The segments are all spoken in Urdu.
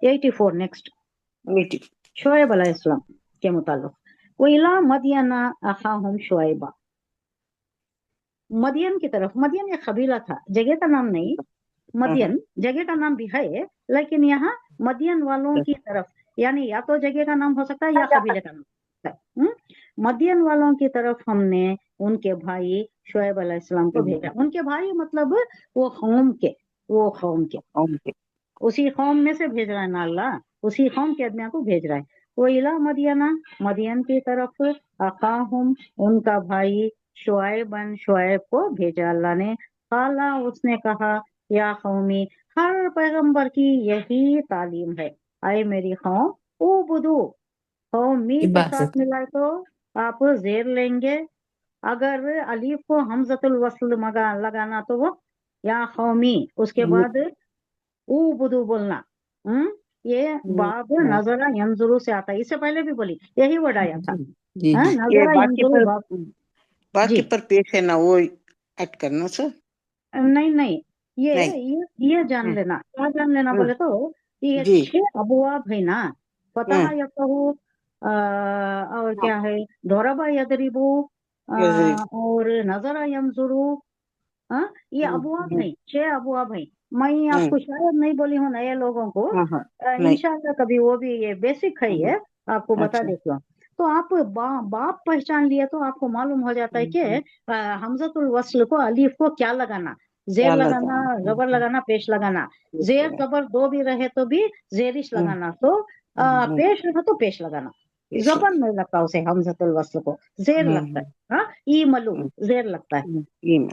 84 نیکسٹ بیٹی شعیب علیہ السلام کے متعلق وَإِلَى مَدْيَنَ أَخَاهُمْ شُعَيْبًا مدین کی طرف. مدین ایک قبیلہ تھا, جگہ کا نام نہیں. مدین جگہ کا نام بھی ہے, لیکن یہاں مدین والوں کی طرف, یعنی یا تو جگہ کا نام ہو سکتا ہے یا قبیلے کا نام ہو سکتا ہے. مدین والوں کی طرف ہم نے ان کے بھائی شعیب علیہ السلام کو بھیجا. ان کے بھائی مطلب وہ قوم کے اسی قوم میں سے بھیج رہا ہے نا اللہ, اسی قوم کے آدمیوں کو بھیج رہا ہے. وہ الا مدینہ مدین کی طرف اخاہم ان کا بھائی شعیبن شعیب کو بھیجا اللہ نے. قالا اس نے کہا یا قومی, ہر پیغمبر کی یہی تعلیم ہے, اے میری قوم اعبدو. قوم می کے ساتھ ملائے تو آپ زیر لیں گے, اگر الف کو حمزۃ الوصل لگانا تو وہ یا قومی, اس کے بعد اعبدو بولنا. یہ باب نظرہ ینظرو سے آتا ہے, اس سے پہلے بھی بولی یہی ورڈ آیا تھا. نظرہ ینظرو باب باقی پر پیش ہے نا, وہ ایڈ کرنا سر. نہیں یہ جان لینا. کیا جان لینا بولے تو یہ 6 ابواب ہے نا, فتح یفتح اور کیا ہے ضرب یضربو اور نظر ینظرو, یہ ابواب نہیں, 6 ابواب ہیں. میں آپ کو شاید نہیں بولی ہوں نئے لوگوں کو, انشاءاللہ کبھی وہ بھی یہ بیسک ہے, یہ آپ کو بتا دیتی ہوں. تو آپ باپ پہچان لیے تو آپ کو معلوم ہو جاتا ہے کہ حمزۃ الوصل کو الف کو کیا لگانا, زیر لگانا, زبر لگانا, پیش لگانا. زیر زبر 2 بھی رہے تو بھی زیرش لگانا, تو پیش رہا تو پیش لگانا. زبر نہیں لگتا اسے حمزۃ الوصل کو, زیر لگتا ہے. ای ملو زیر لگتا ہے,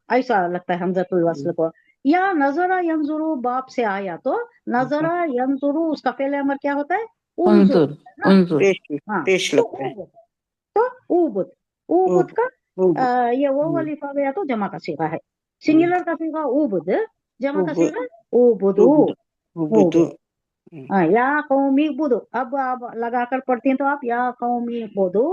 ایسا لگتا ہے حمزۃ الوصل کو. یا نظرہ ینظرو باپ سے آیا تو نظرہ ینظرو اس کا فعل امر کیا ہوتا ہے, انظر. پیش لگتا ہے. تو اوبد کا یہ وہ والی فا گیا تو جمع کا صیغہ ہے. سنگولر کا صیغہ اوبد, جمع کا صیغہ اوبدو. یا قومی بدو, اب آپ لگا کر پڑھتی ہیں تو آپ یا قومی بدو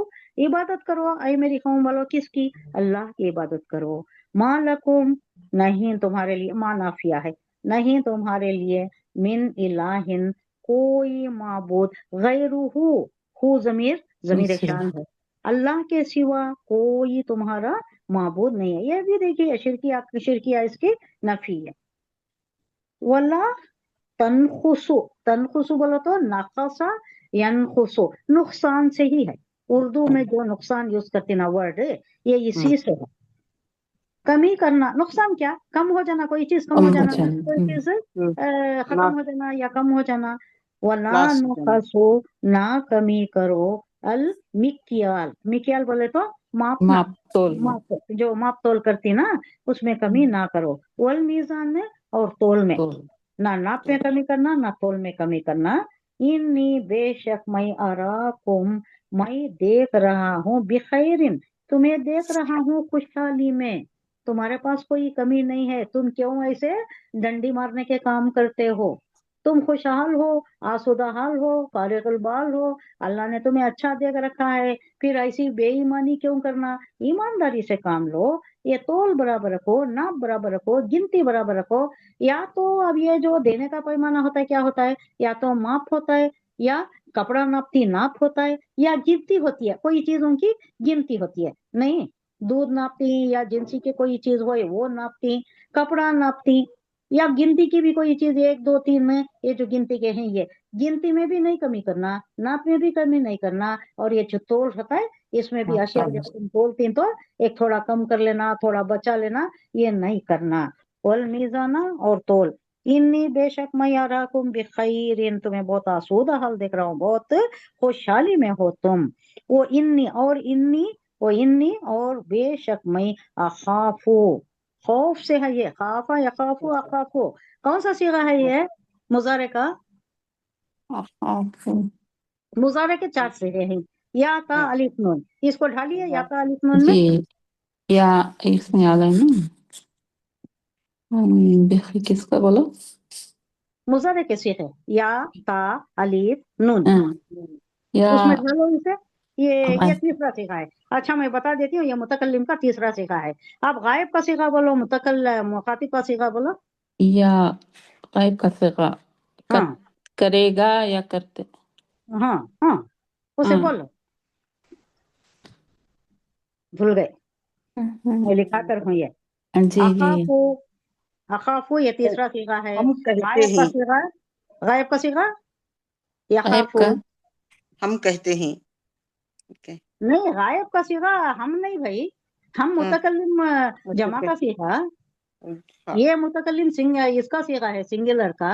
عبادت کرو, اے میری قوم والو. کس کی؟ اللہ کی عبادت کرو. ما لکم نہیں تمہارے لیے, ما نافیہ ہے, نہیں تمہارے لیے, من الہن کوئی معبود, غیرہ ہو ضمیر شان ہے, اللہ کے سوا کوئی تمہارا معبود نہیں ہے. یہ بھی دیکھیے شرکیہ اس کی نفی ہے. ولا تنخسو بولو تو نقصا ینخسو, نقصان سے ہی ہے. اردو میں جو نقصان یوز کرتے نا ورڈ, یہ اسی سے ہے. کمی کرنا, نقصان کیا, کم ہو جانا, کوئی چیز کم ہو جانا, کوئی چیز ختم ہو جانا یا کم ہو جانا. ولا نقصو نہ کمی کرو, المکیال, مکیال بولے تو ماپنا, جو ماپ تول کرتی نا اس میں کمی نہ کرو. والمیزان میں اور تول میں, نہ ناپ میں کمی کرنا نہ تول میں کمی کرنا. انی بے شک میں اراکم میں دیکھ رہا ہوں, بخیرن تمہیں دیکھ رہا ہوں خوشحالی میں, تمہارے پاس کوئی کمی نہیں ہے. تم کیوں ایسے ڈنڈی مارنے کے کام کرتے ہو؟ تم خوشحال ہو, آسودہ حال ہو, فارغ البال ہو, اللہ نے تمہیں اچھا دیکھ رکھا ہے, پھر ایسی بے ایمانی کیوں کرنا؟ ایمانداری سے کام لو. یہ تول برابر رکھو, ناپ برابر رکھو, گنتی برابر رکھو. یا تو اب یہ جو دینے کا پیمانہ ہوتا ہے کیا ہوتا ہے, یا تو ماپ ہوتا ہے, یا کپڑا ناپتی ناپ ہوتا ہے, یا گنتی ہوتی ہے, کوئی چیزوں کی گنتی ہوتی ہے. نہیں, دودھ ناپتی یا جنسی کی کوئی چیز ہوئے وہ ناپتی, کپڑا ناپتی, یا گنتی کی بھی کوئی چیز 1 2 3 میں, یہ جو گنتی کے ہیں یہ گنتی میں بھی نہیں کمی کرنا, ناپ میں بھی کمی نہیں کرنا. اور یہ جو تول ہوتا ہے اس میں بھی اشیاء جب تم تولتی تو ایک تھوڑا کم کر لینا, تھوڑا بچا لینا, یہ نہیں کرنا. والمیزانہ اور تول, انی بے شک میں اراکم بخیر, تمہیں بہت آسودہ حال دیکھ رہا ہوں, بہت خوشحالی میں ہو تم. وہ انی اور بے شک میں اخافو, خوف سے ہے یہ, خافا یخافو اخافو, کون سا صیغہ ہے یہ مضارع کا؟ مضارع کے 4 صیغے ہیں, یا تا الف نون, اس کو ڈھالیے یا تا الف نون میں. یا اس میں آ گئے نا, کس کا بولو, مضارع کے صیغے یا تا الف نون, اس میں ڈھالو اسے. یہ تیسرا صیغہ ہے. اچھا میں بتا دیتی ہوں, یہ متکلم کا تیسرا صیغہ ہے. آپ غائب کا صیغہ بولو, مخاطب کا صیغہ بولو. یا غائب کا صیغہ, ہاں کرے گا یا کرتے. ہاں ہاں اسے ہاں. بولو. بھول گئے میں لکھا کر ہوں یہ. جی جی. اخافو اخافو یہ تیسرا صیغہ ہے. ہم کہتے غائب کا ہیں صیغہ غائب کا صیغہ غائب یخافو. کا ہم کہتے ہیں Okay. نہیں غائب کا صیغہ ہم نہیں بھائی. ہم متکلم جمع کا صیغہ. ہاں یہ متکلم اس کا صیغہ ہے سنگولر کا.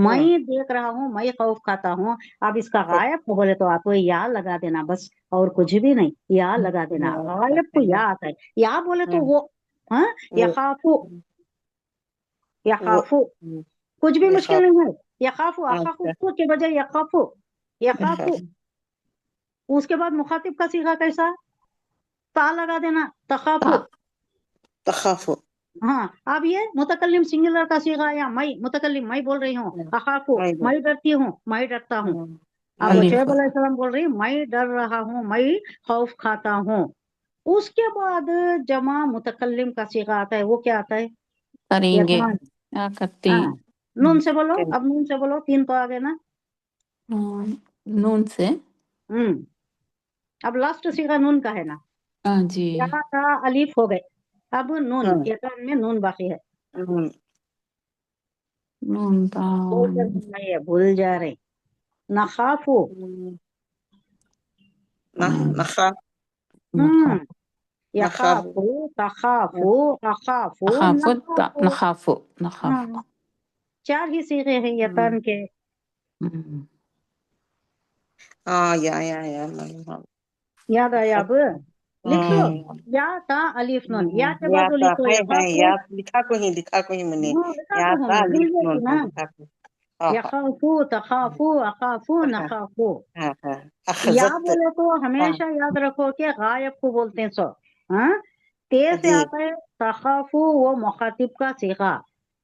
میں دیکھ رہا ہوں میں خوف کھاتا ہوں. اب اس کا غائب کو بولے تو آپ کو یا لگا دینا بس اور کچھ بھی نہیں. یا لگا دینا. غائب کو یا آتا ہے. یا بولے تو وہ ہاں یخافو یخافو کچھ بھی مشکل نہیں ہے. یخافو اخافو کے بجائے یخافو یخافو. اس کے بعد مخاطب کا صیغہ کیسا تا لگا دینا تخافو. تخافو. ہاں اب یہ متکلم سنگولر کا صیغہ یا میں متکلم میں بول رہی ہوں اخافو میں ڈرتی ہوں میں ڈرتا ہوں. اب الف. شعیب علیہ السلام بول رہی میں ڈر رہا ہوں میں خوف کھاتا ہوں. اس کے بعد جمع متکلم کا صیغہ آتا ہے. وہ کیا آتا ہے کریں گے یسمان. یا کرتے ہاں ہیں. نون سے بولو. اب نون سے بولو. تین تو آگے نا. نون سے. اب لاسٹ صیغہ نون کا ہے نا. ہاں جی. یا تا الف ہو گئے. اب نون یقین میں نون باقی ہے. نون تا بھول جا رہے. نخافو نخاف یخافو تخافو اخافو نخافو. نخافو نخاف. چار ہی صیغے ہیں یتان کے. یاد آیا اب لکھ لو. یا تا الف نون. یا کے بعد لکھ لو یخافو. لکھا کو ہی میں نے لکھا یا تو ہوں تھا میں بھول الف گئی نون تھی نا. لکھا کو. ہاں یخافو تخافو اخافو نخافو. ہاں یا اخذت. بولے تو ہمیشہ یاد رکھو کہ غائب کو بولتے ہیں. سو ہاں تے سے آتا ہے تخافو وہ مخاطب کا صیغہ.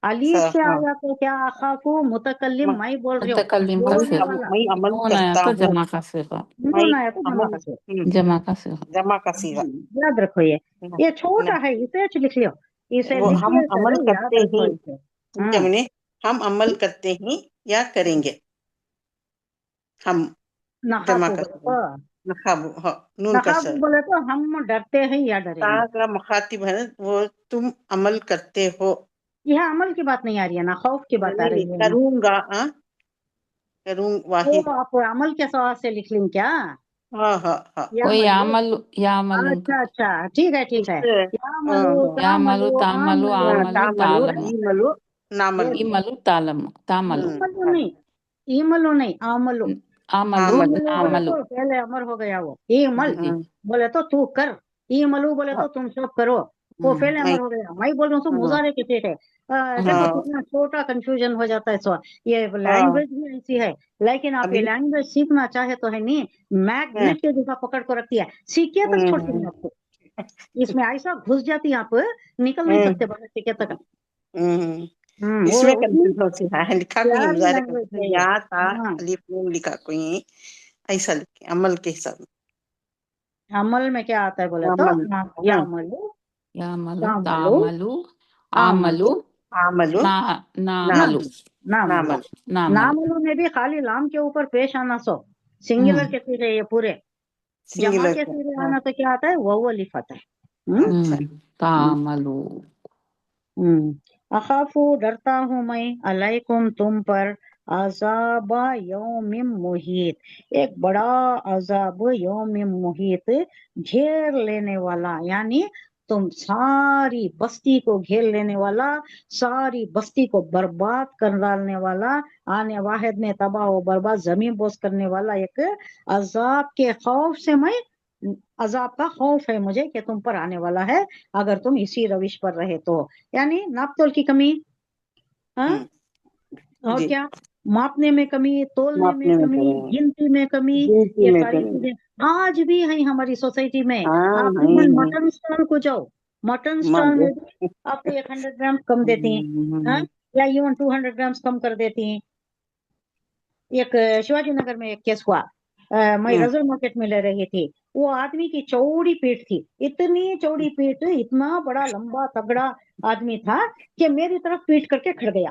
الف سے آیا تو کیا اخافو متکلم میں بول رہی ہوں متکلم کا بولنے صیغہ. والا. میں عمل نون آیا کرتا تو ہوں. جمع کا صیغہ. نون آیا تو جمع کا صیغہ. جمع کا صیغہ. جمع کا صیغہ. یاد رکھو یہ چھوٹا ہے. اسے لکھ لو. اسے وہ ہم لکھیے عمل پہلے یاد کرتے رکھو ہیں. اسے. ہم عمل کرتے ہیں یا کریں گے. ہم جمع نخافو کا بولے تو نخابو. نون کا نخافو بولے تو ہم ڈرتے ہیں یا ڈریں گے. کا مخاطب ہے وہ تم عمل کرتے ہو. یہاں عمل کی بات نہیں آ رہی ہے نا خوف کی بات آ رہی ہے. کروں گا. کروں واحد. آپ عمل کے سوال سے لکھ لیں کیا. ہاں ہاں ہاں. یا کوئی ملو. عمل یا عمل. اچھا اچھا ٹھیک ہے ٹھیک ہے. یا ملو یا عملو تعملو تعملو عملو. عملو تعلم. ایملو ناملو. ایملو تعلم تعملو. ایملو نہیں ایملو نہیں عملو. عملو ایملو بولے عملو. تو پہلے امر ہو گیا. وہ ایمل جی. بولے تو کر. ایملو بولے تو تم سب کرو. وہ پہلے امر ہو گیا. میں بول رہا ہوں تو مضارع کے پیٹ ہے. دیکھو کتنا چھوٹا کنفیوژن ہو جاتا ہے. سوال یہ لینگویج بھی ایسی ہے. لیکن آپ یہ لینگویج سیکھنا چاہے تو ہے نہیں میگنیٹ کے جگہ پکڑ کو رکھتی ہے. سیکھیے تک چھوڑتی نہیں آپ کو. اس میں ایسا گھس جاتی آپ نکل نہیں سکتے باہر سیکھے تک. اس میں کنفیوز ہوتی ہے. لکھا کوئی پیاری مظاہرے لینگویج کرتے ہے یا یہ. تھا الف نون لکھا کوئی ایسا لکھے عمل کے حساب. عمل میں کیا آتا ہے بولے تو یا عملو یعملو تعملو تعملو عملو عملو عملو نعملو. نعملو. نعملو میں بھی خالی لام کے اوپر پیش آنا. سو سنگولر کے سیرے یہ پورے. جمع کے سیرے آنا تو کیا آتا ہے وہ الف آتا ہے. تعملو. اخافو ڈرتا ہوں میں علیکم تم پر عذاب یوم محیط ایک بڑا عذاب یوم محیط گھیر لینے والا. یعنی تم ساری بستی کو گھیر لینے والا ساری بستی کو برباد کر ڈالنے والا آنے واحد میں تباہ و برباد زمین بوس کرنے والا ایک عذاب کے خوف سے میں عذاب کا خوف ہے مجھے کہ تم پر آنے والا ہے اگر تم اسی روش پر رہے تو. یعنی ناپ تول کی کمی اور کیا ماپنے میں کمی تولنے میں کمی گنتی میں کمی. یہ ساری چیزیں آج بھی ہیں ہماری سوسائٹی میں. آپ مٹن اسٹال کو جاؤ مٹن اسٹال میں بھی آپ کو 100 گرام کم دیتی ہیں یا ایون 200 گرامز کم کر دیتی ہیں. ایک شیواجی نگر میں ایک کیس ہوا. میں رزل مارکیٹ میں لے رہی تھی. وہ آدمی کی چوڑی پیٹ تھی. اتنی چوڑی پیٹ اتنا بڑا لمبا تگڑا آدمی تھا کہ میری طرف پیٹ کر کے کھڑ گیا.